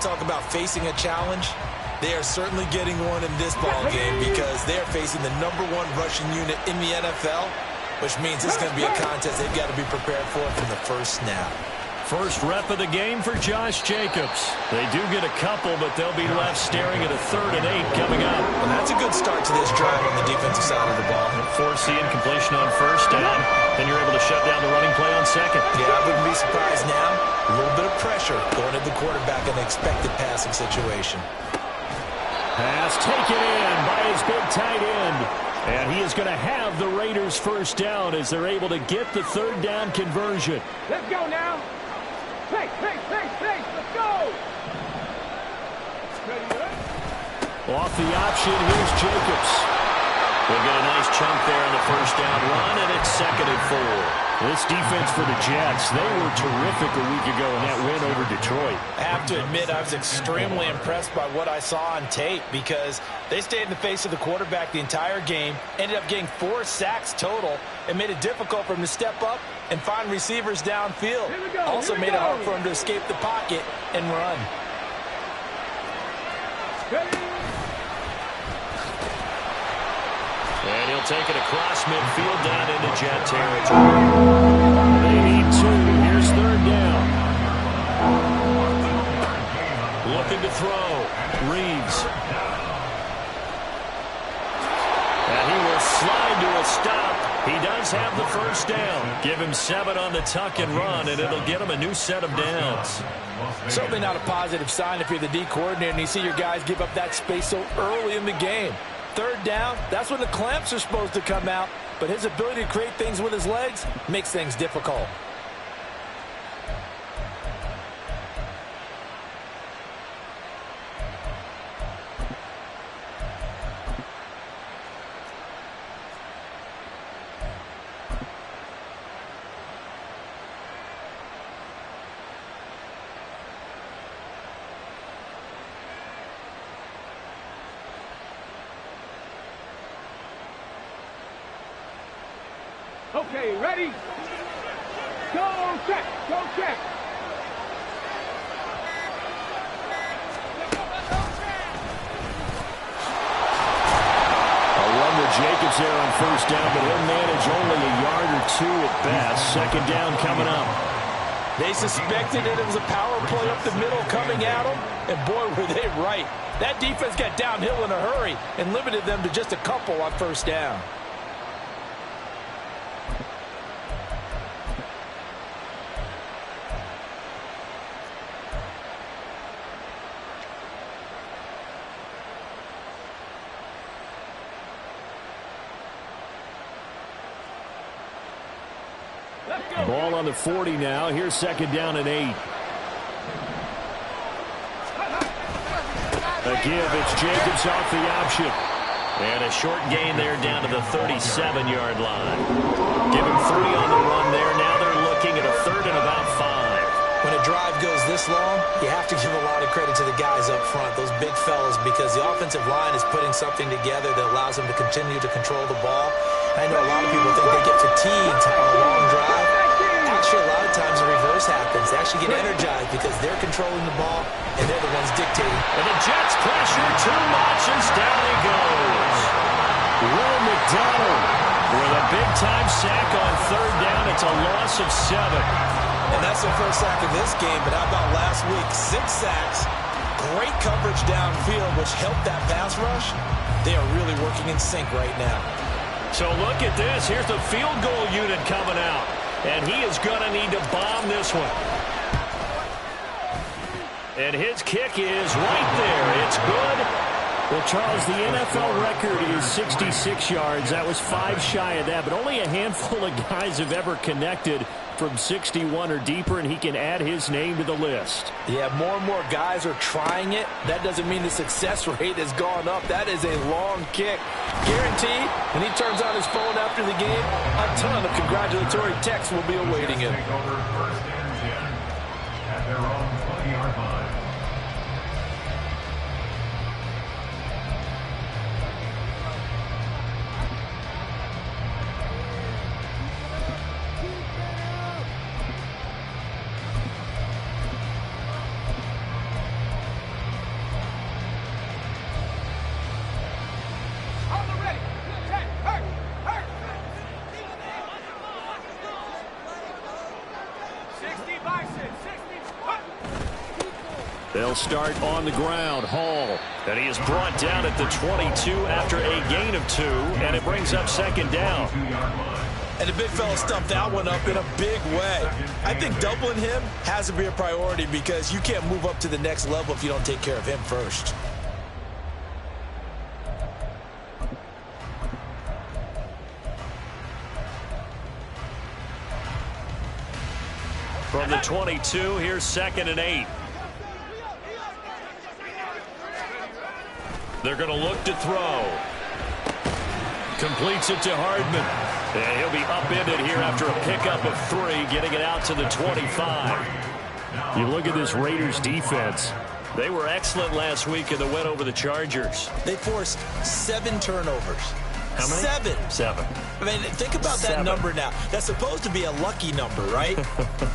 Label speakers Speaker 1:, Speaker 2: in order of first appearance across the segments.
Speaker 1: Talk about facing a challenge. They are certainly getting one in this ball game because they are facing the #1 rushing unit in the NFL, which means it's going to be a contest they've got to be prepared for from the first snap.
Speaker 2: First rep of the game for Josh Jacobs. They do get a couple, but they'll be left staring at a 3rd and 8 coming up.
Speaker 1: Well, that's a good start to this drive on the defensive side of the ball.
Speaker 2: Force the incompletion on first down. Then you're able to shut down the running play on second.
Speaker 1: Yeah, I wouldn't be surprised now. A little bit of pressure going at the quarterback in an expected passing situation.
Speaker 2: Pass taken in by his big tight end. And he is going to have the Raiders first down as they're able to get the 3rd down conversion.
Speaker 3: Let's go now. Hey, let's go.
Speaker 2: Off the option, here's Jacobs. They'll get a nice chunk there on the first down run, and it's 2nd and 4. This defense for the Jets, they were terrific a week ago in that win over Detroit.
Speaker 1: I have to admit, I was extremely impressed by what I saw on tape because they stayed in the face of the quarterback the entire game, ended up getting 4 sacks total, and made it difficult for him to step up and find receivers downfield. Also made it hard for him to escape the pocket and run.
Speaker 2: And he'll take it across midfield down into Jet territory. They need 2. Here's 3rd down. Looking to throw. Reeves. And he will slide to a stop. He does have the first down. Give him 7 on the tuck and run, and it'll get him a new set of downs.
Speaker 1: Certainly not a positive sign if you're the D coordinator and you see your guys give up that space so early in the game. 3rd down, that's when the clamps are supposed to come out, but his ability to create things with his legs makes things difficult.
Speaker 3: Okay, ready? Go check.
Speaker 2: Jacobs there on first down, but he'll manage only a yard or 2 at best. 2nd down coming up.
Speaker 1: They suspected that it was a power play up the middle coming at them, and boy, were they right. That defense got downhill in a hurry and limited them to just a couple on first down.
Speaker 2: Ball on the 40 now. Here's 2nd down and 8. A give. It's Jacobs off the option. And a short gain there down to the 37-yard line. Give him 3 on the run there. Now they're looking at a 3rd and about 5.
Speaker 1: When a drive goes this long, you have to give a lot of credit to the guys up front, those big fellas, because the offensive line is putting something together that allows them to continue to control the ball. I know a lot of people think they get fatigued on a long drive. Actually, a lot of times the reverse happens. They actually get energized because they're controlling the ball and they're the ones dictating.
Speaker 2: And the Jets pressure too much as down he goes. Will McDonald with a big-time sack on 3rd down. It's a loss of 7.
Speaker 1: And that's the first sack of this game, but how about last week? 6 sacks, great coverage downfield, which helped that pass rush. They are really working in sync right now.
Speaker 2: So look at this. Here's the field goal unit coming out. And he is going to need to bomb this one. And his kick is right there. It's good. Well, Charles, the NFL record is 66 yards. That was 5 shy of that, but only a handful of guys have ever connected from 61 or deeper, and he can add his name to the list.
Speaker 1: Yeah, more and more guys are trying it. That doesn't mean the success rate has gone up. That is a long kick. Guaranteed, when he turns on his phone after the game, a ton of congratulatory texts will be awaiting him.
Speaker 4: At their own 20-yard line.
Speaker 2: They'll start on the ground. Hall. And he is brought down at the 22 after a gain of 2. And it brings up second down.
Speaker 1: And the big fella stumped that one up in a big way. I think doubling him has to be a priority because you can't move up to the next level if you don't take care of him first.
Speaker 2: From the 22, here's 2nd and 8. They're going to look to throw. Completes it to Hardman. And he'll be upended here after a pickup of 3, getting it out to the 25. You look at this Raiders defense. They were excellent last week in the win over the Chargers.
Speaker 1: They forced 7 turnovers.
Speaker 2: How many?
Speaker 1: 7. I mean, think about that number now. That's supposed to be a lucky number, right?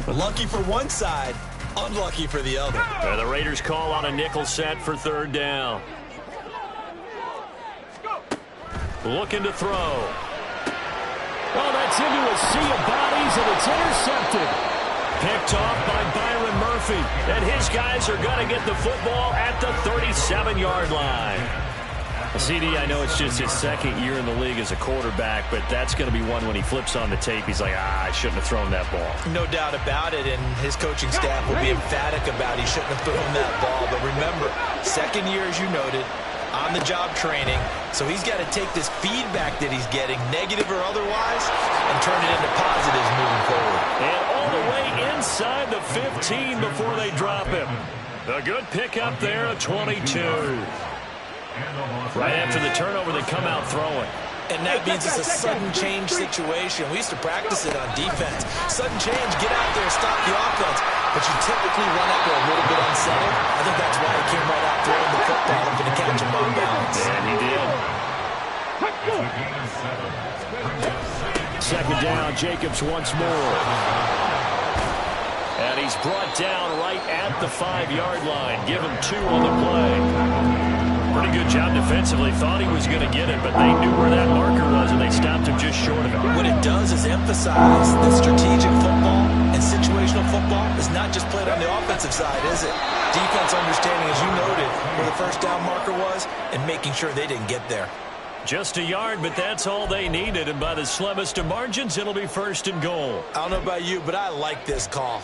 Speaker 1: Lucky for one side, unlucky for the other.
Speaker 2: The Raiders call on a nickel set for 3rd down. Looking to throw. Oh, that's into a sea of bodies, and it's intercepted. Picked off by Byron Murphy. And his guys are going to get the football at the 37-yard line. CD, I know it's just his 2nd year in the league as a quarterback, but that's going to be one when he flips on the tape. He's like, I shouldn't have thrown that ball.
Speaker 1: No doubt about it, and his coaching staff will be emphatic about he shouldn't have thrown that ball. But remember, 2nd year, as you noted, on-the-job training, so he's got to take this feedback that he's getting, negative or otherwise, and turn it into positives moving forward.
Speaker 2: And all the way inside the 15 before they drop him. A good pickup there, a 22. Right after the turnover, they come out throwing.
Speaker 1: And that means it's a sudden change situation. We used to practice it on defense. Sudden change, get out there, stop the offense. But you typically run out there a little bit unsettled. I think that's why he came right out throwing the football and going to catch him on balance.
Speaker 2: And he did. 2nd down, Jacobs once more. And he's brought down right at the 5-yard line. Give him 2 on the play. Pretty good job defensively. Thought he was going to get it, but they knew where that marker was, and they stopped him just short of it.
Speaker 1: What it does is emphasize that strategic football and situational football is not just played on the offensive side, is it? Defense understanding, as you noted, where the first down marker was and making sure they didn't get there.
Speaker 2: Just a yard, but that's all they needed, and by the slimmest of margins, it'll be 1st and goal.
Speaker 1: I don't know about you, but I like this call.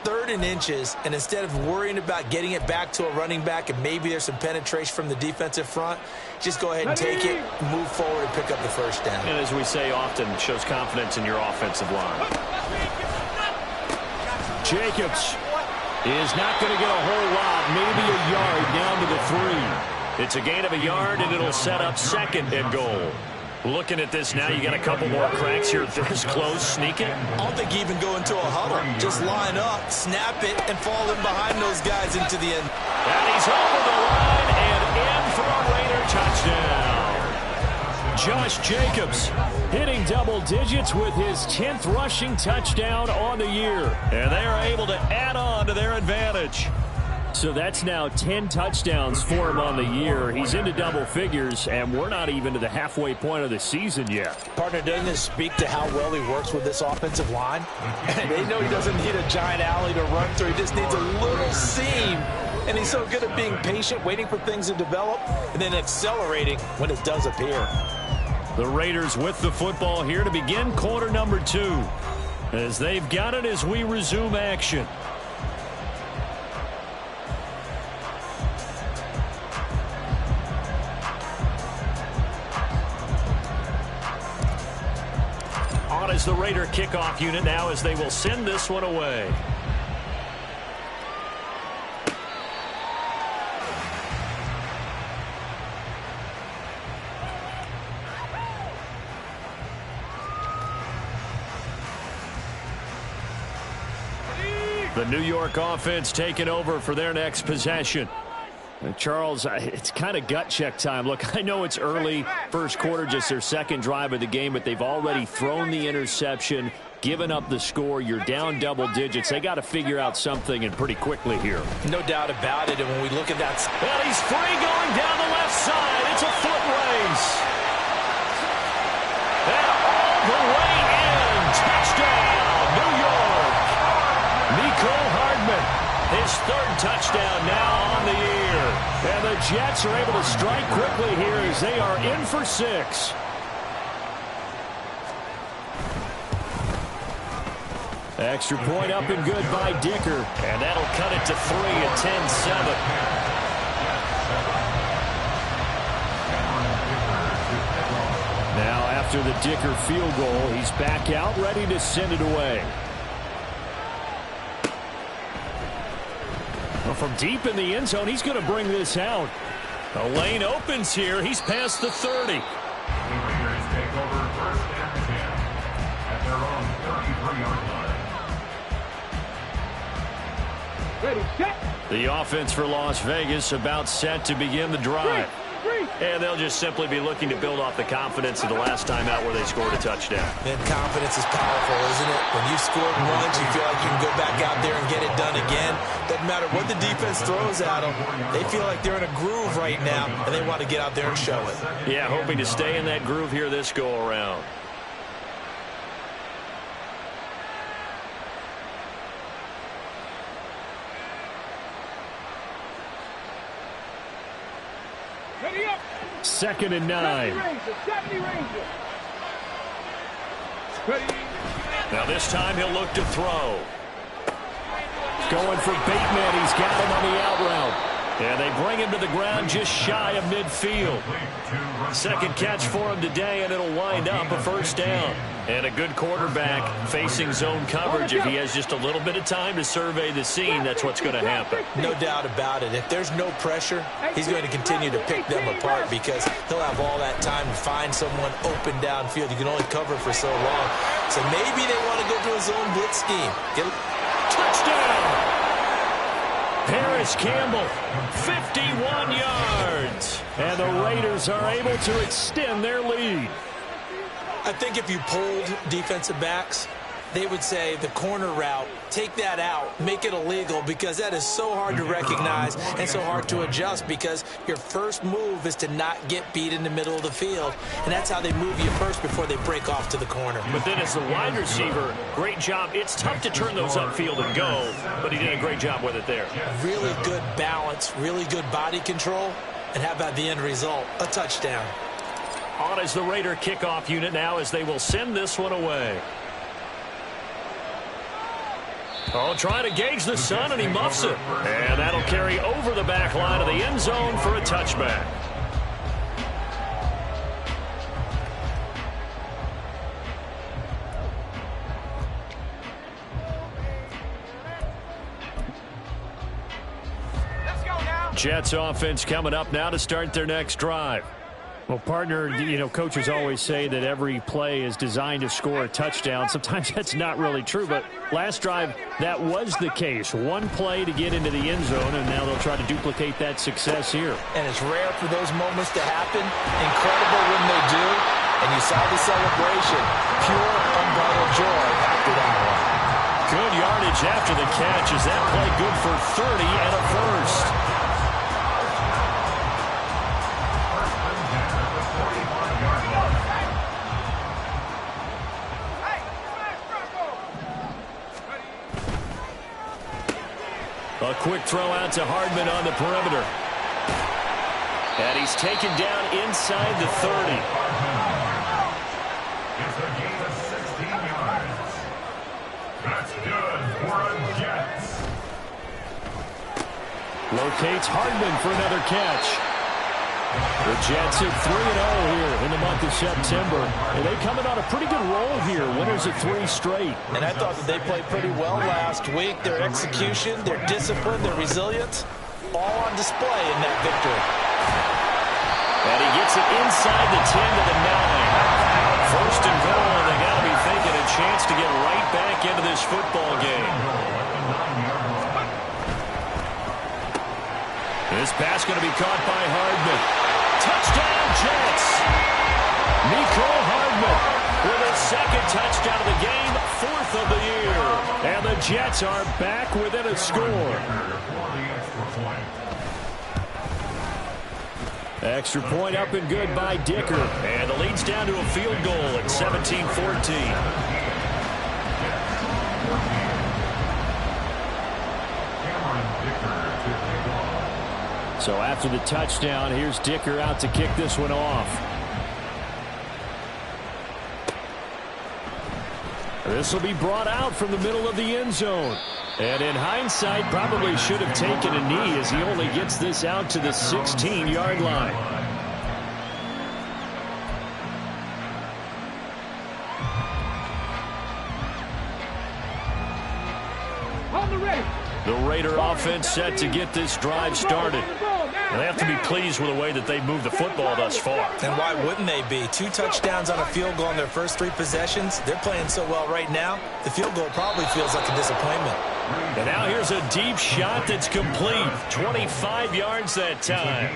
Speaker 1: 3rd and inches, and instead of worrying about getting it back to a running back and maybe there's some penetration from the defensive front, just go ahead and take it, move forward, and pick up the 1st down.
Speaker 2: And as we say often, shows confidence in your offensive line. Jacobs is not going to get a whole lot, maybe a yard down to the 3. It's a gain of a yard, and it'll set up 2nd and goal. Looking at this now, you got a couple more cracks here. This close, sneak it.
Speaker 1: I don't think even go into a huddle. Just line up, snap it, and fall in behind those guys into the end.
Speaker 2: And he's over the line and in for a Raider touchdown. Josh Jacobs hitting double digits with his 10th rushing touchdown on the year. And they are able to add on to their advantage. So that's now 10 touchdowns for him on the year. He's into double figures, and we're not even to the halfway point of the season yet.
Speaker 1: Partner, doesn't this speak to how well he works with this offensive line? They know he doesn't need a giant alley to run through. He just needs a little seam. And he's so good at being patient, waiting for things to develop, and then accelerating when it does appear.
Speaker 2: The Raiders with the football here to begin quarter number 2. As they've got it as we resume action. Is the Raider kickoff unit now as they will send this one away. The New York offense taking over for their next possession. Charles, it's kind of gut check time. Look, I know it's early, first quarter, just their 2nd drive of the game, but they've already thrown the interception, given up the score. You're down double digits. They got to figure out something, and pretty quickly here.
Speaker 1: No doubt about it, and when we look at that...
Speaker 2: And he's free going down the left side. It's a foot race. And all the way in. Touchdown, New York. Mecole Hardman. His third touchdown now on the year. And the Jets are able to strike quickly here as they are in for 6. Extra point up and good by Dicker. And that'll cut it to 3 at 10-7. Now after the Dicker field goal, he's back out ready to send it away. Well, from deep in the end zone, he's going to bring this out. The lane opens here. He's past the 30.
Speaker 4: The Raiders take over 1st and 10 at their own 33-yard line.
Speaker 3: Ready, set.
Speaker 2: The offense for Las Vegas about set to begin the drive.
Speaker 1: And they'll just simply be looking to build off the confidence of the last time out where they scored a touchdown. And confidence is powerful, isn't it? When you scored once, you feel like you can go back out there and get it done again. Doesn't matter what the defense throws at them. They feel like they're in a groove right now, and they want to get out there and show it. Yeah, hoping to stay in that groove here this go-around.
Speaker 3: Ready up.
Speaker 2: 2nd and 9.
Speaker 3: 70 Rangers. Ready.
Speaker 2: Now this time he'll look to throw. Going for Bateman. He's got him on the out route. And they bring him to the ground just shy of midfield. Second catch for him today, and it'll wind up a 1st down. And a good quarterback facing zone coverage. If he has just a little bit of time to survey the scene, that's what's going to happen. No doubt about it. If there's no pressure, he's going to continue to pick them apart because he'll have all that time to find someone open downfield. You can only cover for so long. So maybe they want to go to a zone blitz scheme. Touchdown! Paris Campbell, 51 yards. And the Raiders are able to extend their lead. I think if you polled defensive backs, they would say the corner route, take that out, make it illegal, because that is so hard to recognize and so hard to adjust because your first move is to not get beat in the middle of the field, and that's how they move you first before they break off to the corner. But then as the wide receiver, great job. It's tough to turn those upfield and go, but he did a great job with it there. Really good balance, really good body control, and how about the end result? A touchdown. On is the Raider kickoff unit now as they will send this one away. Oh, trying to gauge the sun, and he muffs it. And that'll carry over the back line of the end zone for a touchback.
Speaker 3: Let's go now.
Speaker 2: Jets offense coming up now to start their next drive. Well, partner, coaches always say that every play is designed to score a touchdown. Sometimes that's not really true, but last drive, that was the case. One play to get into the end zone, and now they'll try to duplicate that success here. And it's rare for those moments to happen. Incredible when they do. And you saw the celebration. Pure, unbridled joy after that one. Good yardage after the catch. Is that play good for 30 and a first? A quick throw out to Hardman on the perimeter. And he's taken down inside the 30.
Speaker 4: It's a gain of 16 yards. That's good for a Jets.
Speaker 2: Locates Hardman for another catch. The Jets at 3-0 here in the month of September. And they coming on a pretty good roll here. Winners of 3 straight. And I thought that they played pretty well last week. Their execution, their discipline, their resilience, all on display in that victory. And he gets it inside the 10 to the 9. 1st and goal, and they got to be thinking a chance to get right back into this football game. This pass going to be caught by Hardman. Touchdown, Jets! Mecole Hardman with a 2nd touchdown of the game, 4th of the year. And the Jets are back within a score. Extra point up and good by Dicker. And the lead's down to a field goal at 17-14. So after the touchdown, here's Dicker out to kick this one off. This will be brought out from the middle of the end zone. And in hindsight, probably should have taken a knee as he only gets this out to the 16-yard line.
Speaker 3: On the ready.
Speaker 2: The Raider offense set to get this drive started. They have to be pleased with the way that they've moved the football thus far.
Speaker 1: And why wouldn't they be? 2 touchdowns on a field goal in their first 3 possessions. They're playing so well right now, the field goal probably feels like a disappointment.
Speaker 2: And now here's a deep shot that's complete. 25 yards that time.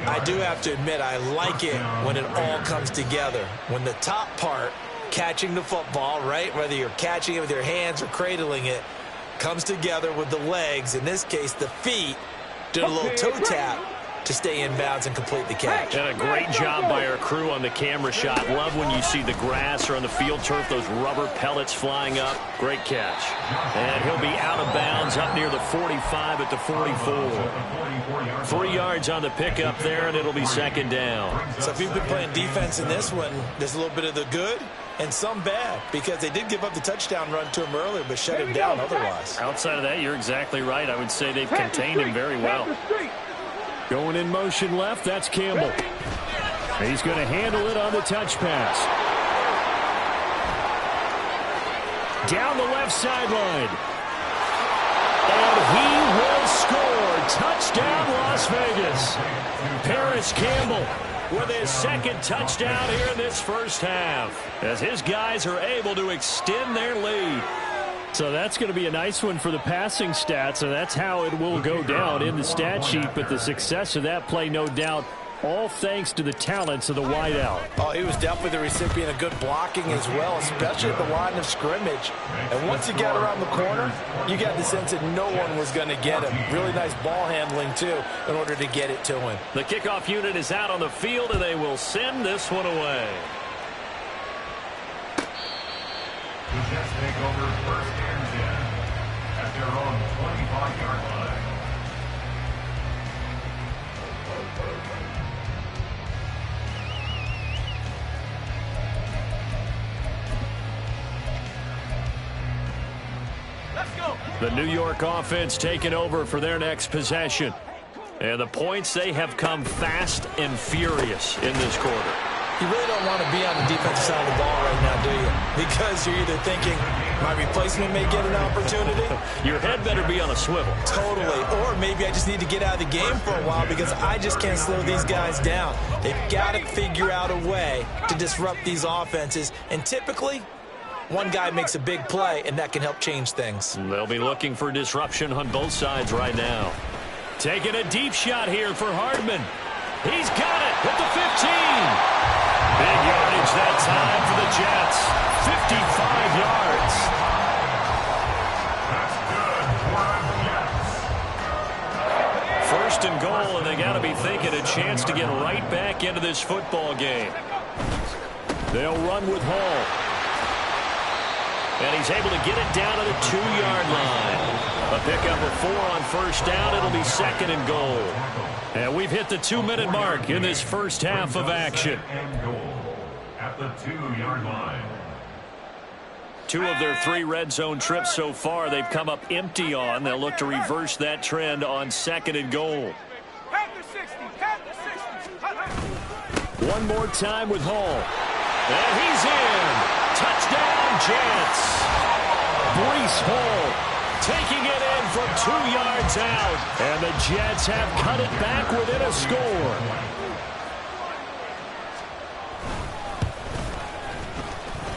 Speaker 1: I do have to admit, I like it when it all comes together. When the top part, catching the football, right, whether you're catching it with your hands or cradling it, comes together with the legs, in this case the feet, did a little toe tap to stay in bounds and complete the catch.
Speaker 2: And a great job by our crew on the camera shot. Love when you see the grass or on the field turf, those rubber pellets flying up. Great catch. And he'll be out of bounds up near the 45 at the 44. 3 yards on the pickup there, and it'll be second down.
Speaker 1: So if you've been playing defense in this one, there's a little bit of the good and some bad, because they did give up the touchdown run to him earlier, but shut him down otherwise.
Speaker 2: Outside of that, you're exactly right. I would say they've contained him very well. Going in motion left, that's Campbell. He's going to handle it on the touch pass. Down the left sideline. And he will score. Touchdown, Las Vegas. Paris Campbell with his second touchdown here in this first half, as his guys are able to extend their lead. So that's going to be a nice one for the passing stats, and that's how it will go down in the stat sheet. But the success of that play, no doubt, all thanks to the talents of the wideout.
Speaker 1: Oh, he was definitely the recipient of good blocking as well, especially at the line of scrimmage. And once he got around the corner, you got the sense that no one was going to get him. Really nice ball handling, too, in order to get it to him.
Speaker 2: The kickoff unit is out on the field, and they will send this one away.
Speaker 4: The Jets take over first and 10 at their own 25-yard line.
Speaker 2: The New York offense taking over for their next possession. And the points, they have come fast and furious in this quarter.
Speaker 1: You really don't want to be on the defensive side of the ball right now, do you? Because you're either thinking, my replacement may get an opportunity.
Speaker 2: Your head better be on a swivel.
Speaker 1: Totally. Or maybe I just need to get out of the game for a while because I just can't slow these guys down. They've got to figure out a way to disrupt these offenses. And typically, one guy makes a big play, and that can help change things.
Speaker 2: They'll be looking for disruption on both sides right now. Taking a deep shot here for Hardman. He's got it at the 15. Big yardage that time for the Jets. 55 yards.
Speaker 4: That's good for the Jets.
Speaker 2: First and goal, and they got to be thinking a chance to get right back into this football game. They'll run with Hall. And he's able to get it down to the 2-yard line. A pickup of 4 on first down. It'll be second and goal. And we've hit the 2-minute mark in this first half of action.
Speaker 4: And goal at the 2-yard line.
Speaker 2: 2 of their 3 red zone trips so far, they've come up empty on. They'll look to reverse that trend on second and goal. One more time with Hall. And he's in. Touchdown, Jets. Breece Hall taking it in from 2 yards out. And the Jets have cut it back within a score.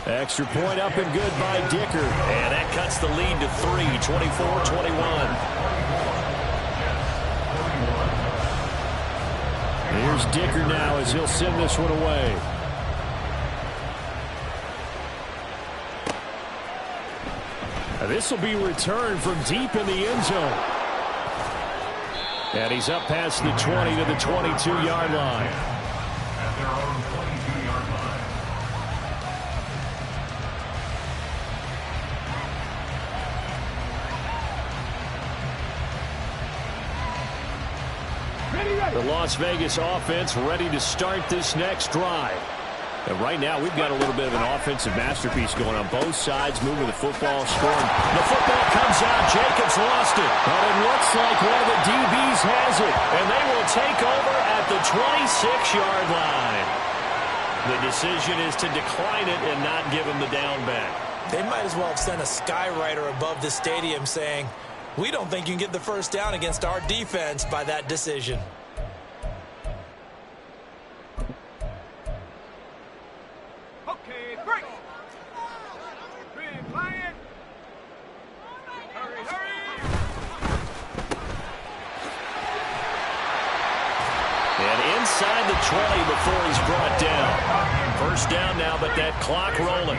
Speaker 2: Extra point up and good by Dicker. And that cuts the lead to 3, 24-21. Here's Dicker now as he'll send this one away. This will be returned from deep in the end zone. And he's up past the 20 to the 22-yard line.
Speaker 4: At their own 22-yard line.
Speaker 2: The Las Vegas offense ready to start this next drive. And right now, we've got a little bit of an offensive masterpiece going on both sides, moving the football, scoring. The football comes out. Jacobs lost it. But it looks like one of the DBs has it. And they will take over at the 26-yard line. The decision is to decline it and not give him the down back.
Speaker 1: They might as well have sent a skywriter above the stadium saying, "We don't think you can get the first down against our defense by that decision."
Speaker 3: Okay, break. Big Lion. Hurry, hurry.
Speaker 2: And inside the 20 before he's brought down. First down now, but that clock rolling.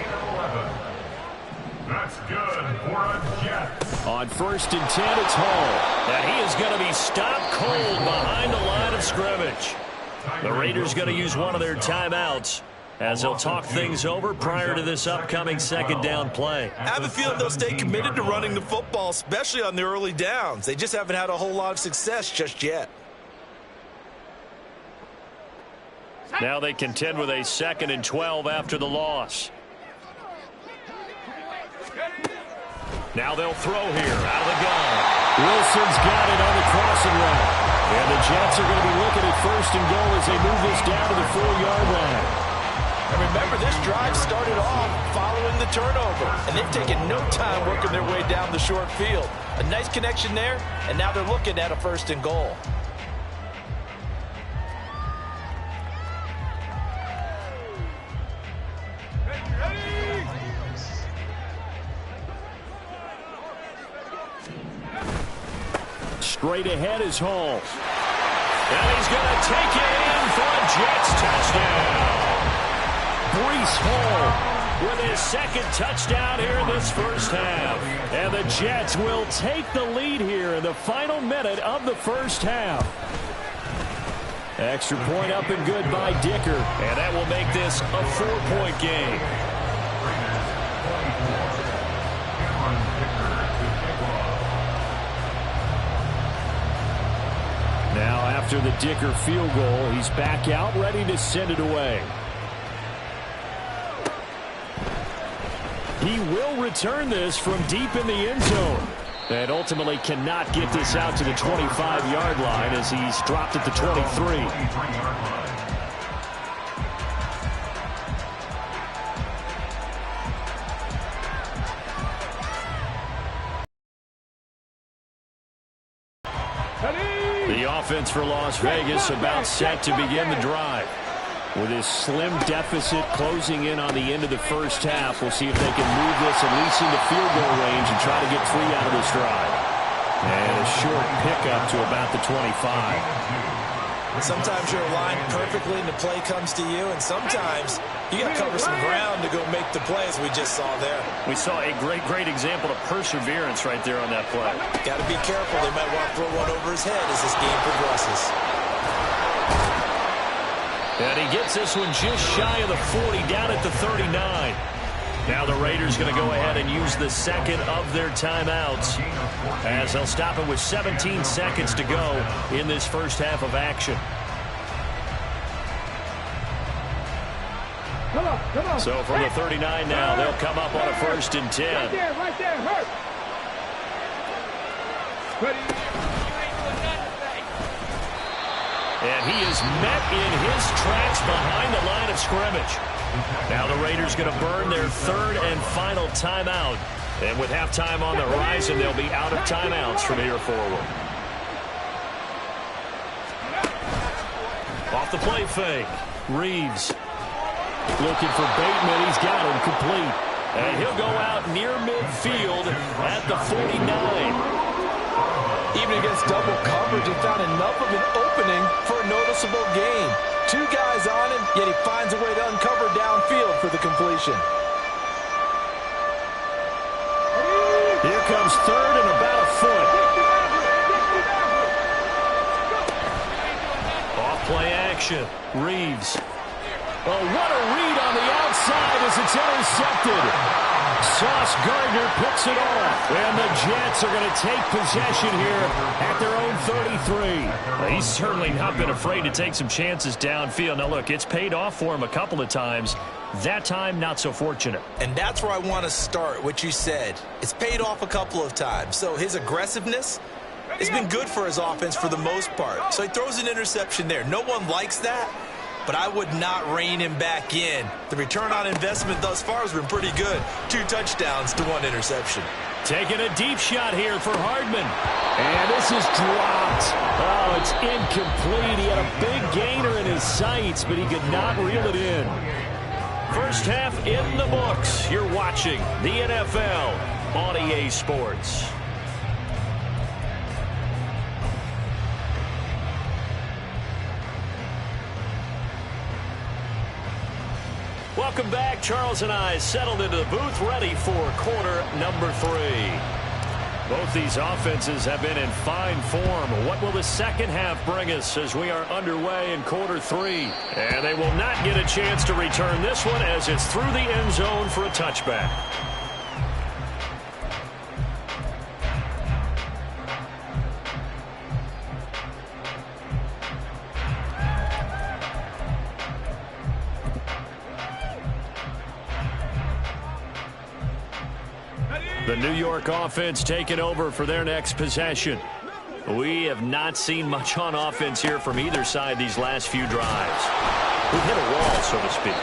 Speaker 4: That's good for a Jets.
Speaker 2: On 1st and 10, it's Hall. And he is going to be stopped cold behind the line of scrimmage. The Raiders going to use one of their timeouts as they'll talk things over prior to this upcoming second down play.
Speaker 1: I have a feeling they'll stay committed to running the football, especially on the early downs. They just haven't had a whole lot of success just yet.
Speaker 2: Now they contend with a 2nd and 12 after the loss. Now they'll throw here out of the gun. Wilson's got it on the crossing route. And the Jets are going to be looking at 1st and goal as they move this down to the 4-yard line.
Speaker 1: And remember, this drive started off following the turnover, and they've taken no time working their way down the short field. A nice connection there, and now they're looking at a 1st and goal.
Speaker 2: Straight ahead is Hall. And he's going to take it in for a Jets touchdown. Breece Hall with his 2nd touchdown here in this first half. And the Jets will take the lead here in the final minute of the first half. Extra point up and good by Dicker. And that will make this a 4-point game. Now after the Dicker field goal, he's back out ready to send it away. He will return this from deep in the end zone. And ultimately cannot get this out to the 25-yard line as he's dropped at the 23. The offense for Las Vegas about set to begin the drive. With his slim deficit closing in on the end of the first half, we'll see if they can move this at least into field goal range and try to get 3 out of this drive. And a short pickup to about the 25.
Speaker 1: Sometimes you're aligned perfectly and the play comes to you, and sometimes you got to cover some ground to go make the play, as we just saw there.
Speaker 2: We saw a great example of perseverance right there on that play.
Speaker 1: Got to be careful. They might want to throw one over his head as this game progresses.
Speaker 2: And he gets this one just shy of the 40, down at the 39. Now the Raiders going to go ahead and use the 2nd of their timeouts as they'll stop it with 17 seconds to go in this first half of action.
Speaker 3: Come on.
Speaker 2: So from the 39 now, they'll come up on a 1st and 10.
Speaker 3: Right there, hurt. Ready.
Speaker 2: And he is met in his tracks behind the line of scrimmage. Now the Raiders going to burn their 3rd and final timeout. And with halftime on the horizon, they'll be out of timeouts from here forward. Off the play fake. Reeves looking for Bateman. He's got him complete. And he'll go out near midfield at the 49.
Speaker 1: Even against double coverage, he found enough of an opening for a noticeable gain. 2 guys on him, yet he finds a way to uncover downfield for the completion.
Speaker 2: Here comes 3rd and about a foot. Off play action. Reeves. Oh, what a read on the outside as it's intercepted. Sauce Gardner picks it off. And the Jets are going to take possession here at their own 33.
Speaker 5: Well, he's certainly not been afraid to take some chances downfield. Now, look, it's paid off for him a couple of times. That time, not so fortunate.
Speaker 1: And that's where I want to start, what you said. It's paid off a couple of times. So his aggressiveness has been good for his offense for the most part. So he throws an interception there. No one likes that, but I would not rein him back in. The return on investment thus far has been pretty good. 2 touchdowns to 1 interception.
Speaker 2: Taking a deep shot here for Hardman. And this is dropped. Oh, it's incomplete. He had a big gainer in his sights, but he could not reel it in.
Speaker 5: First half in the books. You're watching the NFL on EA Sports. Welcome back. Charles and I settled into the booth, ready for quarter number 3. Both these offenses have been in fine form. What will the second half bring us as we are underway in quarter 3? And they will not get a chance to return this one as it's through the end zone for a touchback. The New York offense taking over for their next possession. We have not seen much on offense here from either side these last few drives. We've hit a wall, so to speak.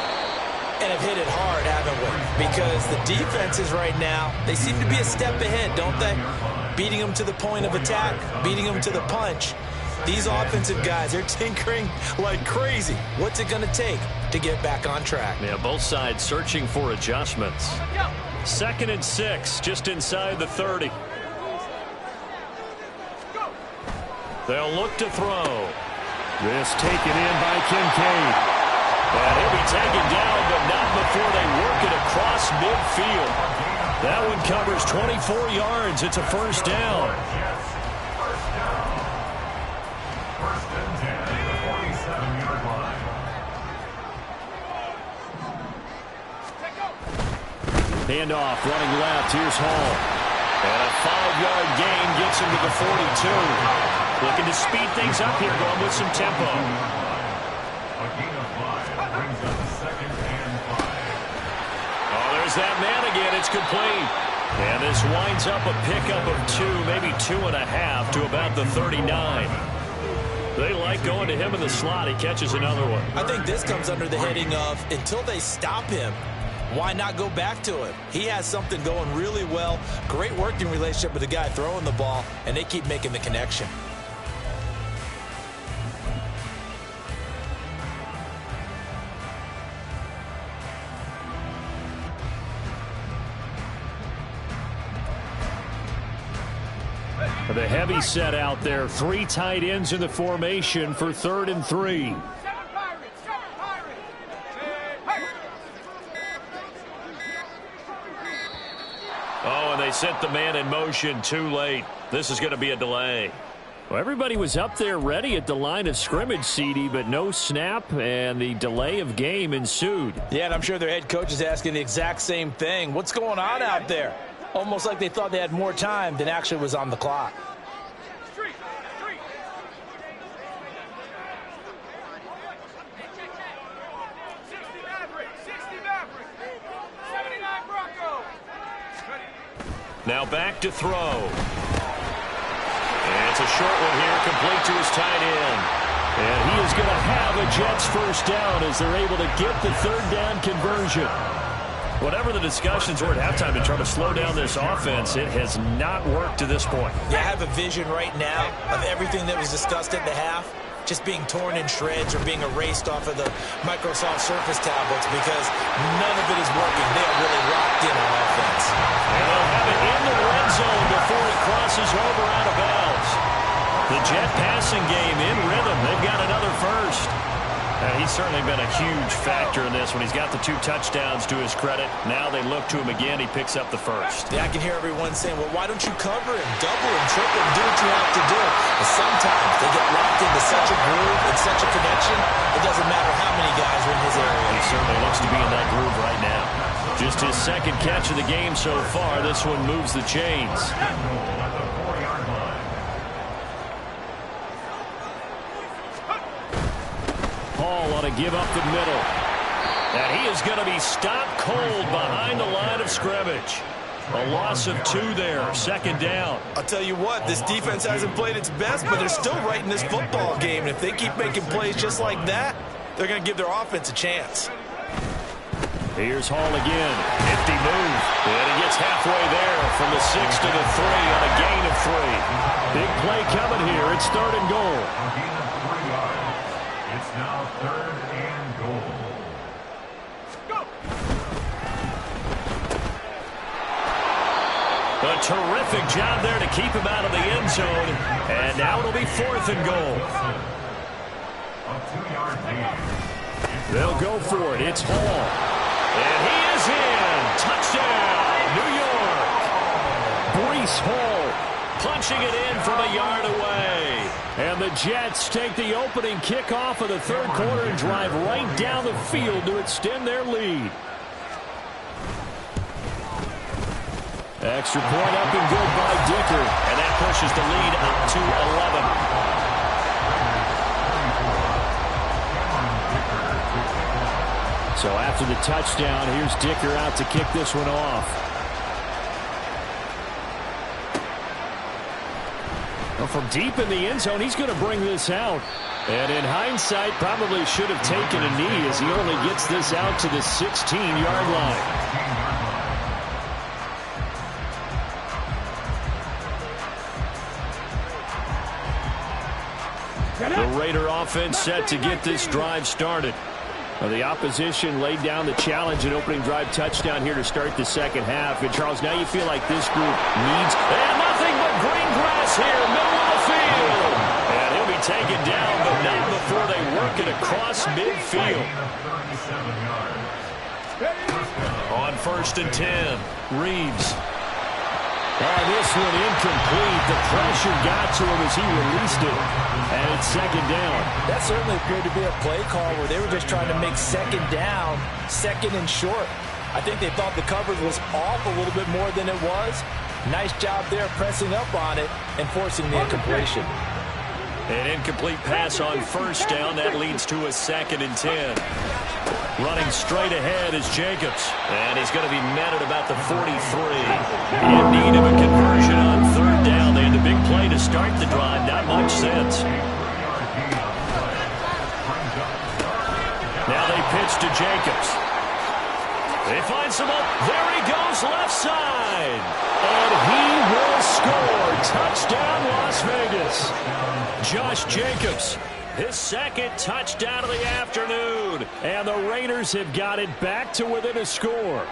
Speaker 1: And have hit it hard, haven't we? Because the defenses right now, they seem to be a step ahead, don't they? Beating them to the point of attack, beating them to the punch. These offensive guys, they're tinkering like crazy. What's it going to take to get back on track?
Speaker 5: Yeah, both sides searching for adjustments. 2nd and 6, just inside the 30. They'll look to throw.
Speaker 2: This taken in by Kincaid.
Speaker 5: And he'll be taken down, but not before they work it across midfield. That one covers 24 yards. It's a first down.
Speaker 4: First and 10 at the 47-yard line.
Speaker 2: Handoff, running left. Here's Hall.
Speaker 5: And a 5-yard gain gets him to the 42. Looking to speed things up here, going with some tempo.
Speaker 4: A gain of 5 brings up 2nd and 5.
Speaker 5: Oh, there's that man again. It's complete. And this winds up a pickup of 2, maybe 2.5 to about the 39. They like going to him in the slot. He catches another one.
Speaker 1: I think this comes under the heading of until they stop him, why not go back to him? He has something going really well. Great working relationship with the guy throwing the ball, and they keep making the connection.
Speaker 2: The heavy set out there. 3 tight ends in the formation for 3rd and 3.
Speaker 5: Oh, and they sent the man in motion too late. This is going to be a delay.
Speaker 2: Well, everybody was up there ready at the line of scrimmage, CD, but no snap, and the delay of game ensued.
Speaker 1: Yeah, and I'm sure their head coach is asking the exact same thing. What's going on out there? Almost like they thought they had more time than actually was on the clock.
Speaker 5: Now back to throw. And it's a short one here, complete to his tight end.
Speaker 2: And he is going to have a Jets first down as they're able to get the 3rd down conversion.
Speaker 5: Whatever the discussions were at halftime to try to slow down this offense, it has not worked to this point.
Speaker 1: Yeah, I have a vision right now of everything that was discussed at the half just being torn in shreds or being erased off of the Microsoft Surface tablets because none of it is working. They are really locked in on offense.
Speaker 5: And they'll have it in the red zone before he crosses over out of bounds. The Jet passing game in rhythm. They've got another first.
Speaker 2: He's
Speaker 5: certainly been a huge factor in this when he's got the 2 touchdowns to his credit. Now they look to him again. He picks up the first.
Speaker 1: Yeah, I can hear everyone saying, well, why don't you cover him, double him, triple him, do what you have to do. But sometimes they get locked into such a groove and such a connection, it doesn't matter how many guys are in his area.
Speaker 5: He certainly looks to be in that groove right now. Just his second catch of the game so far. This one moves the chains. Hall ought to give up the middle. And he is going to be stopped cold behind the line of scrimmage. A loss of 2 there, second down.
Speaker 1: I'll tell you what, this defense hasn't played its best, but they're still right in this football game. And if they keep making plays just like that, they're going to give their offense a chance.
Speaker 5: Here's Hall again. Nifty move. And he gets halfway there from the 6 to the 3 on a gain of 3. Big play coming here. It's 3rd and goal.
Speaker 4: A gain of 3 yards. It's now 3rd and goal.
Speaker 5: A terrific job there to keep him out of the end zone. And now it'll be 4th and goal.
Speaker 4: A 2-yard gain.
Speaker 5: They'll go for it. It's Hall. And he is in. Touchdown, New York. Breece Hall punching it in from a yard away. And the Jets take the opening kickoff of the 3rd quarter and drive right down the field to extend their lead. Extra point up and good by Dicker. And that pushes the lead up to 11. So after the touchdown, here's Dicker out to kick this one off. Well, from deep in the end zone, he's going to bring this out. And in hindsight, probably should have taken a knee as he only gets this out to the 16-yard line. The Raider offense set to get this drive started. Well, the opposition laid down the challenge and opening drive touchdown here to start the second half. And, Charles, now you feel like this group needs and nothing but green grass here, middle of the field. And he'll be taken down, but not before they work it across midfield. On 1st and 10, Reeves. And this one incomplete. The pressure got to him as he released it. And it's 2nd down.
Speaker 1: That certainly appeared to be a play call where they were just trying to make 2nd down, 2nd and short. I think they thought the coverage was off a little bit more than it was. Nice job there pressing up on it and forcing the incompletion.
Speaker 5: An incomplete pass on 1st down. That leads to a 2nd and 10. Running straight ahead is Jacobs. And he's going to be met at about the 43. In need of a conversion on 3rd down. They had the big play to start the drive. Not much sense. Now they pitch to Jacobs. They find some up. There he goes, left side. And he will score. Touchdown, Las Vegas. Josh Jacobs. His 2nd touchdown of the afternoon. And the Raiders have got it back to within a score.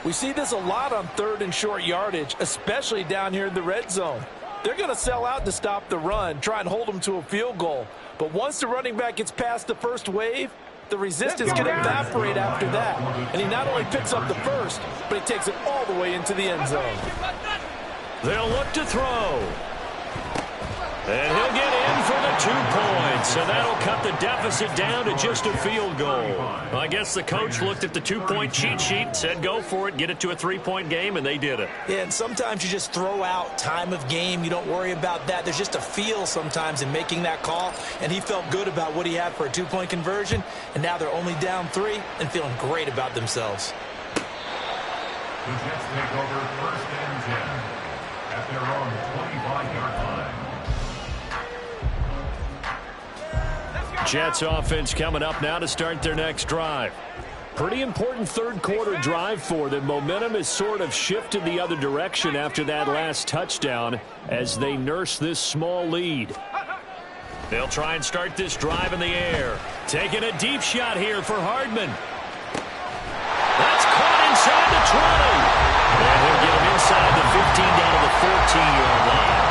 Speaker 1: We see this a lot on 3rd and short yardage, especially down here in the red zone. They're going to sell out to stop the run, try and hold them to a field goal. But once the running back gets past the first wave, the resistance can evaporate after that. And he not only picks up the first, but he takes it all the way into the end zone.
Speaker 5: They'll look to throw. And he'll get in for the 2 points. And that'll cut the deficit down to just a field goal. Well, I guess the coach looked at the 2-point cheat sheet, said go for it, get it to a 3-point game, and they did it.
Speaker 1: Yeah, and sometimes you just throw out time of game. You don't worry about that. There's just a feel sometimes in making that call. And he felt good about what he had for a 2-point conversion. And now they're only down 3 and feeling great about themselves.
Speaker 4: The Jets take over 1st and 10 at their own 25-yard line.
Speaker 5: Jets offense coming up now to start their next drive. Pretty important 3rd quarter drive for them. Momentum has sort of shifted the other direction after that last touchdown as they nurse this small lead. They'll try and start this drive in the air. Taking a deep shot here for Hardman. That's caught inside the 20. And he'll get him inside the 15 down to the 14-yard line.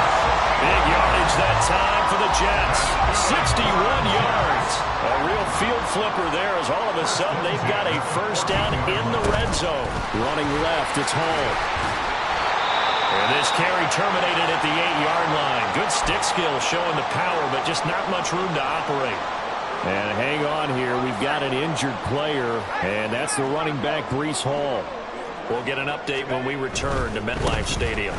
Speaker 5: Big yardage that time for the Jets. 61 yards. A real field flipper there as all of a sudden they've got a first down in the red zone.
Speaker 2: Running left, it's Hall.
Speaker 5: And this carry terminated at the 8-yard line. Good stick skill showing the power, but just not much room to operate.
Speaker 2: And hang on here. We've got an injured player, and that's the running back, Breece Hall.
Speaker 5: We'll get an update when we return to MetLife Stadium.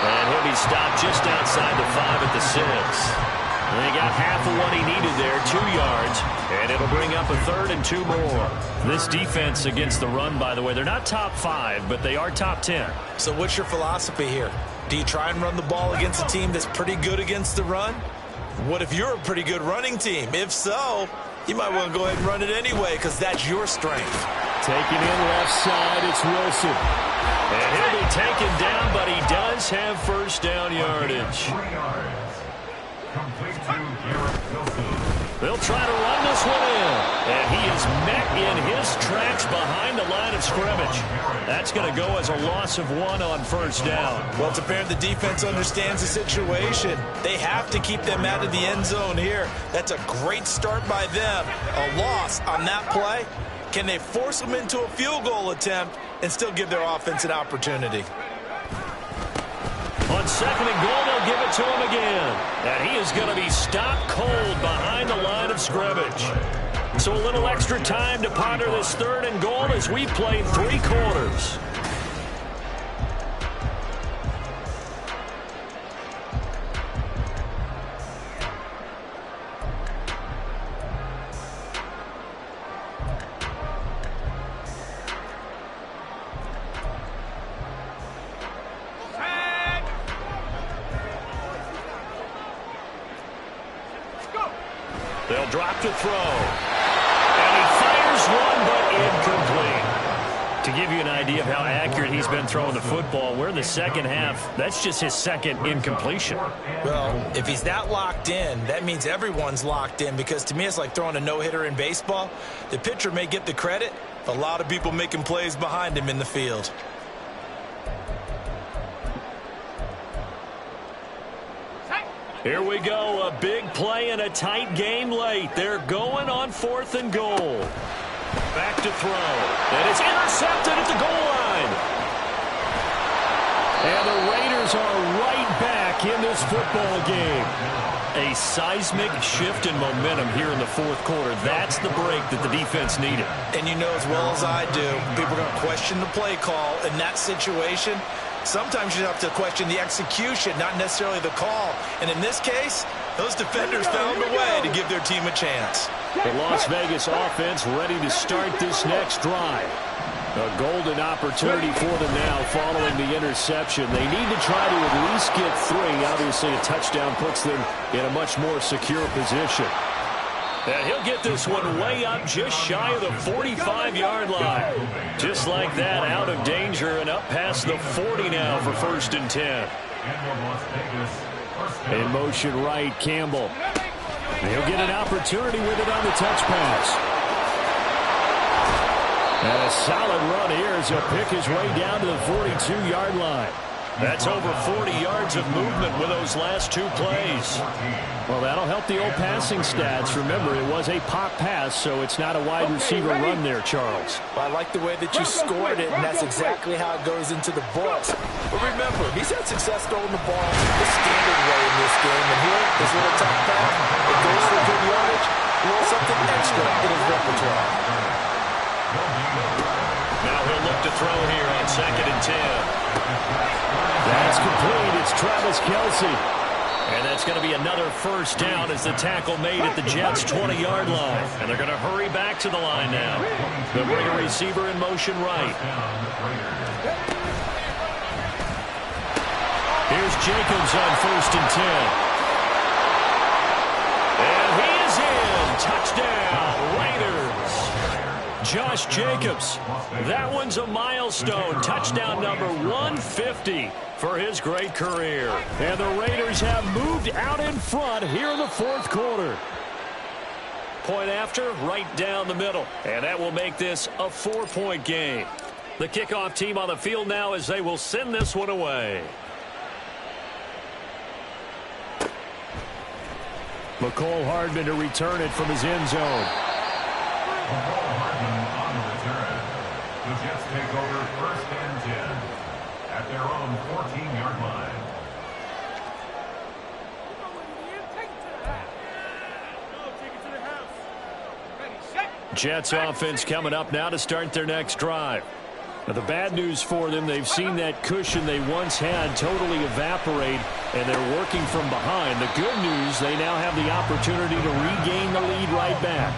Speaker 5: And he'll be stopped just outside the 5 at the 6. And he got half of what he needed there, 2 yards, and it'll bring up a 3rd and 2 more. This defense against the run, by the way, they're not top 5, but they are top 10.
Speaker 1: So what's your philosophy here? Do you try and run the ball against a team that's pretty good against the run? What if you're a pretty good running team? If so, you might want to go ahead and run it anyway because that's your strength.
Speaker 2: Taking in left side, it's Wilson.
Speaker 5: And he'll be taken down, but he does have first down yardage.
Speaker 4: 3 yards. Complete to Garrett Wilson.
Speaker 5: They'll try to run this one in. And he is met in his tracks behind the line of scrimmage. That's going to go as a loss of 1 on first down.
Speaker 1: Well, it's apparent the defense understands the situation. They have to keep them out of the end zone here. That's a great start by them. A loss on that play. Can they force them into a field goal attempt and still give their offense an opportunity?
Speaker 5: On 2nd and goal, they'll give it to him again. And he is going to be stopped cold behind the line of scrimmage. So a little extra time to ponder this 3rd and goal as we played 3 quarters. They'll drop to throw. And he fires one, but incomplete. To give you an idea of how accurate he's been throwing the football, we're in the second half. That's just his 2nd incompletion.
Speaker 1: Well, if he's that locked in, that means everyone's locked in because to me it's like throwing a no-hitter in baseball. The pitcher may get the credit, but a lot of people making plays behind him in the field.
Speaker 5: Here we go, a big play and a tight game late. They're going on 4th and goal. Back to throw. And it's intercepted at the goal line.
Speaker 2: And the Raiders are right back in this football game.
Speaker 5: A seismic shift in momentum here in the 4th quarter. That's the break that the defense needed.
Speaker 1: And you know as well as I do, people are going to question the play call in that situation. Sometimes you have to question the execution, not necessarily the call. And in this case, those defenders found a way to give their team a chance.
Speaker 2: The Las Vegas offense ready to start this next drive. A golden opportunity for them now following the interception. They need to try to at least get 3. Obviously, a touchdown puts them in a much more secure position.
Speaker 5: And he'll get this one way up just shy of the 45-yard line. Just like that, out of danger and up past the 40 now for 1st and 10.
Speaker 2: In motion right, Campbell. He'll get an opportunity with it on the touch pass. And a solid run here as he'll pick his way down to the 42-yard line.
Speaker 5: That's over 40 yards of movement with those last 2 plays.
Speaker 2: Well, that'll help the old passing stats. Remember, it was a pop pass, so it's not a wide receiver run there, Charles.
Speaker 1: Well, I like the way that you scored it, and that's exactly how it goes into the books. But remember, he's had success throwing the ball the standard way in this game. And here, this little top pass, it goes for good yardage, a little something extra in his repertoire.
Speaker 5: Now he'll look to throw here on 2nd and 10.
Speaker 2: That's complete. It's Travis Kelce.
Speaker 5: And that's going to be another first down as the tackle made at the Jets' 20-yard line. And they're going to hurry back to the line now. They'll bring a receiver in motion right. Here's Jacobs on 1st and 10. And he is in. Touchdown, Raiders. Josh Jacobs. That one's a milestone. Touchdown number 150 for his great career.
Speaker 2: And the Raiders have moved out in front here in the 4th quarter.
Speaker 5: Point after, right down the middle. And that will make this a 4-point game. The kickoff team on the field now as they will send this one away.
Speaker 2: Mecole Hardman to return it from his end zone.
Speaker 4: Mecole Hardman on the return. The Jets take over 1st and 10 at their own 14-yard line.
Speaker 2: Jets offense coming up now to start their next drive. Now, the bad news for them, they've seen that cushion they once had totally evaporate, and they're working from behind. The good news, they now have the opportunity to regain the lead right back.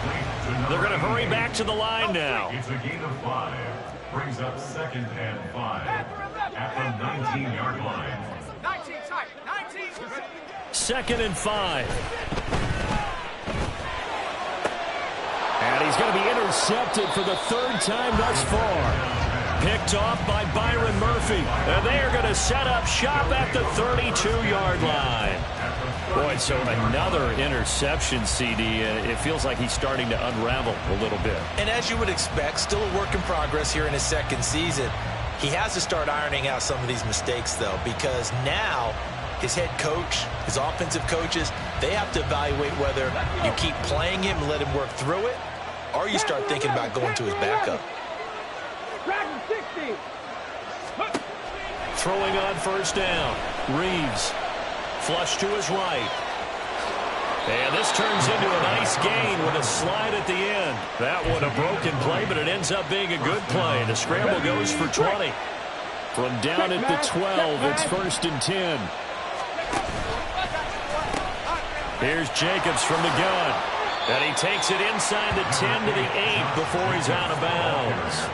Speaker 5: They're going to hurry back to the line now.
Speaker 4: It's a gain of 5. Brings up 2nd and 5 at the 19-yard line.
Speaker 3: 19 tight. 19.
Speaker 2: 2nd and 5. And he's going to be intercepted for the 3rd time thus far. Picked off by Byron Murphy. And they are going to set up shop at the 32-yard line. Boy, so another interception, CD. It feels like he's starting to unravel a little bit.
Speaker 1: And as you would expect, still a work in progress here in his 2nd season. He has to start ironing out some of these mistakes, though, because now his head coach, his offensive coaches, they have to evaluate whether you keep playing him and let him work through it, or you start thinking about going to his backup.
Speaker 2: Throwing on 1st down. Reeves. Flush to his right. And this turns into a nice gain with a slide at the end. That one a broken play, but it ends up being a good play. The scramble goes for 20. From down at the 12, it's 1st and 10. Here's Jacobs from the gun. And he takes it inside the 10 to the 8 before he's out of bounds.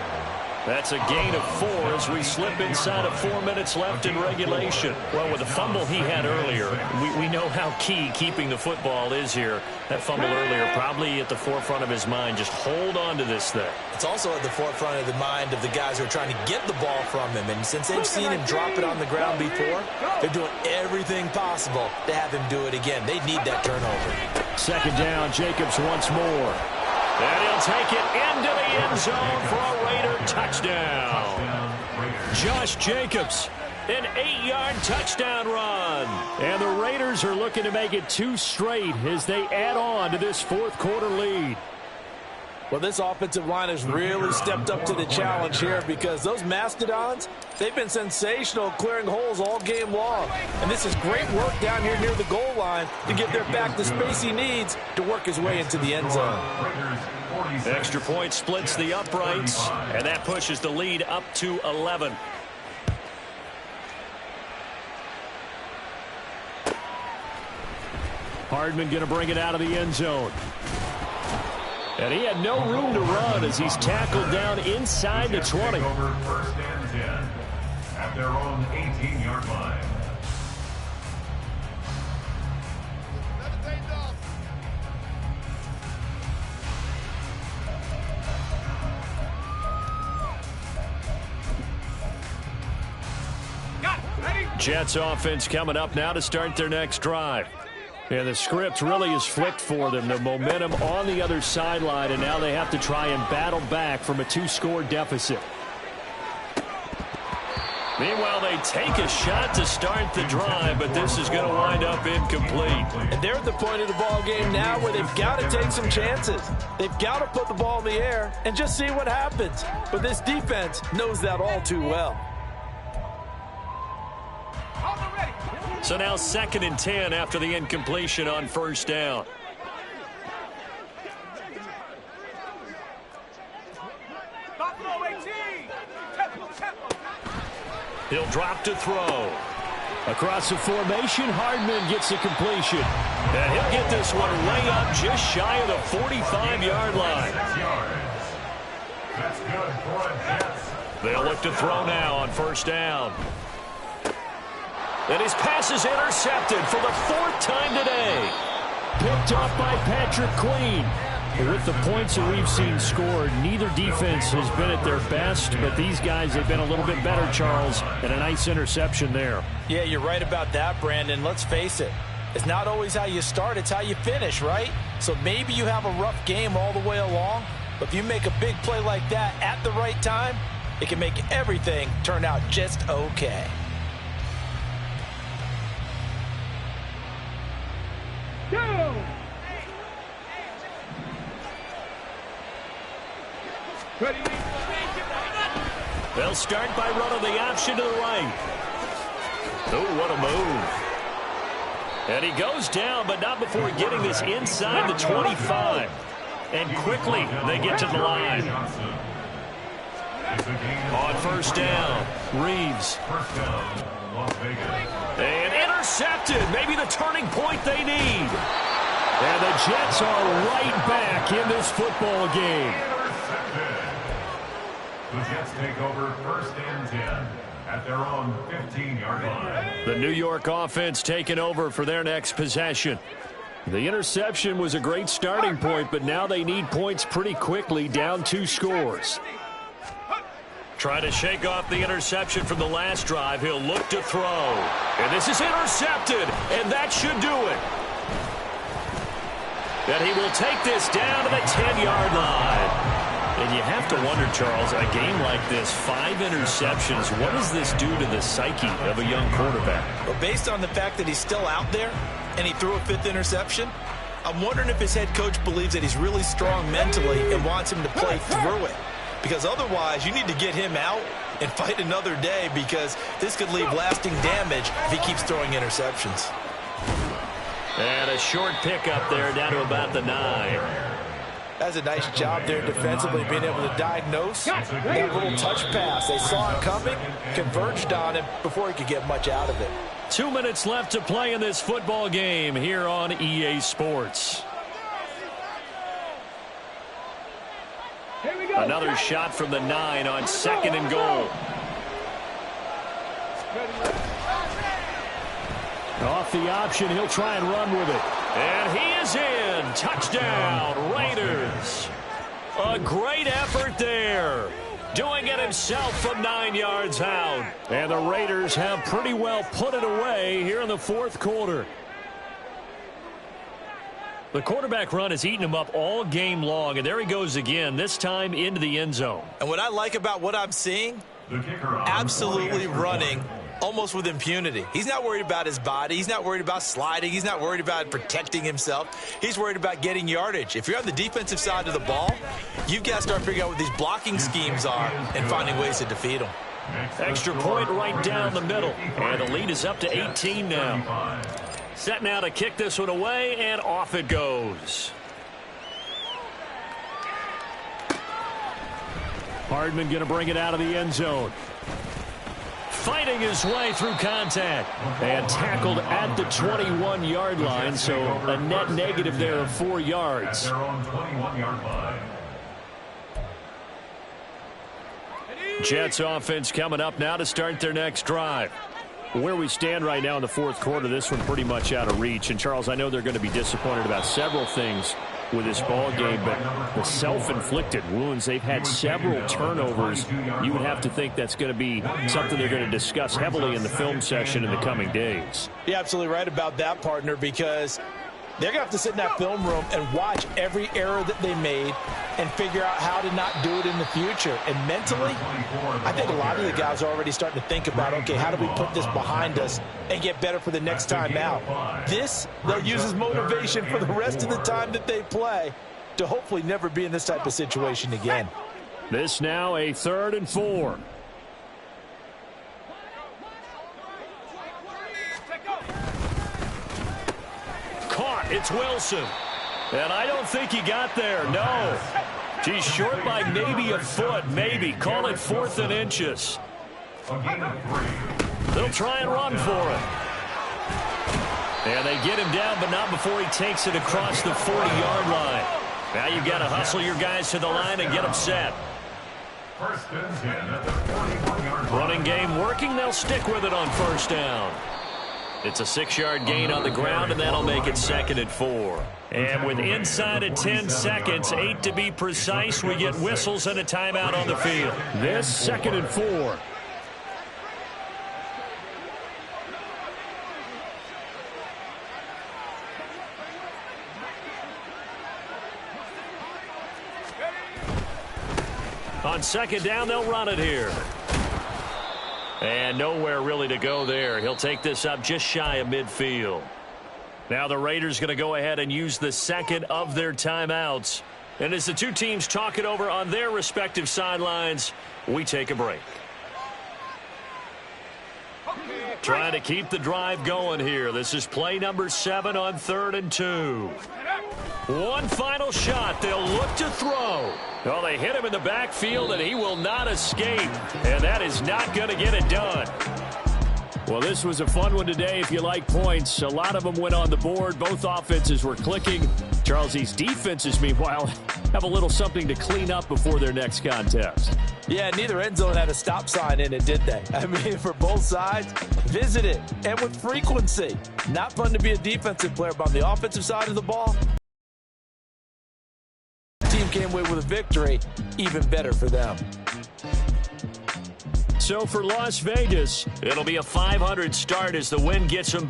Speaker 2: That's a gain of 4 as we slip inside of 4 minutes left in regulation. Well, with the fumble he had earlier, we know how key keeping the football is here. That fumble earlier probably at the forefront of his mind. Just hold on to this thing.
Speaker 1: It's also at the forefront of the mind of the guys who are trying to get the ball from him. And since they've seen him drop it on the ground before, they're doing everything possible to have him do it again. They need that turnover.
Speaker 2: 2nd down, Jacobs once more. And he'll take it into the end zone for a Raider touchdown. Josh Jacobs, an 8-yard touchdown run. And the Raiders are looking to make it 2 straight as they add on to this 4th quarter lead.
Speaker 1: Well, this offensive line has really stepped up to the challenge here because those Mastodons, they've been sensational clearing holes all game long. And this is great work down here near the goal line to give their back the space he needs to work his way into the end zone.
Speaker 2: Extra point splits the uprights, and that pushes the lead up to 11. Hardman going to bring it out of the end zone. And he had no room to run as he's tackled down inside the 20.
Speaker 4: Over 1st and 10 at their own 18-yard line.
Speaker 2: Jets offense coming up now to start their next drive. And the script really is flipped for them. The momentum on the other sideline, and now they have to try and battle back from a 2-score deficit. Meanwhile, they take a shot to start the drive, but this is going to wind up incomplete.
Speaker 1: And they're at the point of the ball game now where they've got to take some chances. They've got to put the ball in the air and just see what happens. But this defense knows that all too well.
Speaker 2: So now 2nd and 10 after the incompletion on 1st down. He'll drop to throw. Across the formation, Hardman gets the completion. And he'll get this one way up just shy of the 45-yard line.
Speaker 4: That's good for the Jets.
Speaker 2: They'll look to throw now on 1st down. And his pass is intercepted for the 4th time today. Picked off by Patrick Queen. With the points that we've seen scored, neither defense has been at their best, but these guys have been a little bit better, Charles, and a nice interception there.
Speaker 1: Yeah, you're right about that, Brandon. Let's face it. It's not always how you start, it's how you finish, right? So maybe you have a rough game all the way along, but if you make a big play like that at the right time, it can make everything turn out just okay.
Speaker 3: Two.
Speaker 2: They'll start by running the option to the right. Oh, what a move. And he goes down, but not before getting this inside the 25. And quickly, they get to the line. On first down, Reeves. And intercepted. Maybe the turning point they need. And the Jets are right back in this football game.
Speaker 4: The Jets take over first and 10 at their own 15-yard line.
Speaker 2: The New York offense taking over for their next possession. The interception was a great starting point, but now they need points pretty quickly, down 2 scores. Trying to shake off the interception from the last drive. He'll look to throw. And this is intercepted, and that should do it. And he will take this down to the 10-yard line. And you have to wonder, Charles, a game like this, 5 interceptions, what does this do to the psyche of a young quarterback?
Speaker 1: Well, based on the fact that he's still out there and he threw a 5th interception, I'm wondering if his head coach believes that he's really strong mentally and wants him to play through it. Because otherwise, you need to get him out and fight another day, because this could leave lasting damage if he keeps throwing interceptions.
Speaker 2: And a short pickup there down to about the 9.
Speaker 1: That's a nice job there defensively, being able to diagnose that little touch pass. They saw it coming, converged on him before he could get much out of it.
Speaker 2: 2 minutes left to play in this football game here on EA Sports. Another shot from the 9 on 2nd and goal. Off the option, he'll try and run with it. And he is in. Touchdown, Raiders. A great effort there. Doing it himself from 9 yards out. And the Raiders have pretty well put it away here in the 4th quarter. The quarterback run has eaten him up all game long, and there he goes again, this time into the end zone.
Speaker 1: And what I like about what I'm seeing, absolutely running almost with impunity. He's not worried about his body. He's not worried about sliding. He's not worried about protecting himself. He's worried about getting yardage. If you're on the defensive side of the ball, you've got to start figuring out what these blocking schemes are and finding ways to defeat them.
Speaker 2: Extra point right down the middle. And the lead is up to 18 now. Set now to kick this one away, and off it goes. Hardman going to bring it out of the end zone. Fighting his way through contact. And tackled at the 21-yard line, so a net negative there of 4 yards.
Speaker 4: At their own 21-yard line.
Speaker 2: Jets offense coming up now to start their next drive. Where we stand right now in the 4th quarter, this one pretty much out of reach. And, Charles, I know they're going to be disappointed about several things with this ball game, but the self-inflicted wounds, they've had several turnovers. You would have to think that's going to be something they're going to discuss heavily in the film session in the coming days.
Speaker 1: You're absolutely right about that, partner, because they're going to have to sit in that film room and watch every error that they made and figure out how to not do it in the future. And mentally, I think a lot of the guys are already starting to think about, okay, how do we put this behind us and get better for the next time out? This, they'll use as motivation for the rest of the time that they play to hopefully never be in this type of situation again.
Speaker 2: This now a 3rd and 4. Caught. It's Wilson. And I don't think he got there. No. He's short by maybe a foot, maybe. Call it 4th and inches. They'll try and run for it. And they get him down, but not before he takes it across the 40-yard line. Now you've got to hustle your guys to the line and get them set.
Speaker 4: First and 10 at the 41-yard line.
Speaker 2: Running game working. They'll stick with it on first down. It's a 6-yard gain on the ground, and that'll make it 2nd and 4. And with inside of 10 seconds, 8 to be precise, we get whistles and a timeout on the field. This 2nd and 4. On 2nd down, they'll run it here. And nowhere really to go there. He'll take this up just shy of midfield. Now the Raiders going to go ahead and use the 2nd of their timeouts.
Speaker 5: And as the two teams talk it over on their respective sidelines, we take a break. Trying to keep the drive going here. This is play number 7 on 3rd and 2. One final shot. They'll look to throw. Well, they hit him in the backfield, and he will not escape. And that is not going to get it done.
Speaker 2: Well, this was a fun one today if you like points. A lot of them went on the board. Both offenses were clicking. Charles, these defenses, meanwhile, have a little something to clean up before their next contest.
Speaker 1: Yeah, neither end zone had a stop sign in it, did they? I mean, for both sides, visit it, and with frequency. Not fun to be a defensive player, but on the offensive side of the ball, the team came away with a victory, even better for them.
Speaker 2: So for Las Vegas,
Speaker 5: It'll be a 500 start as the win gets them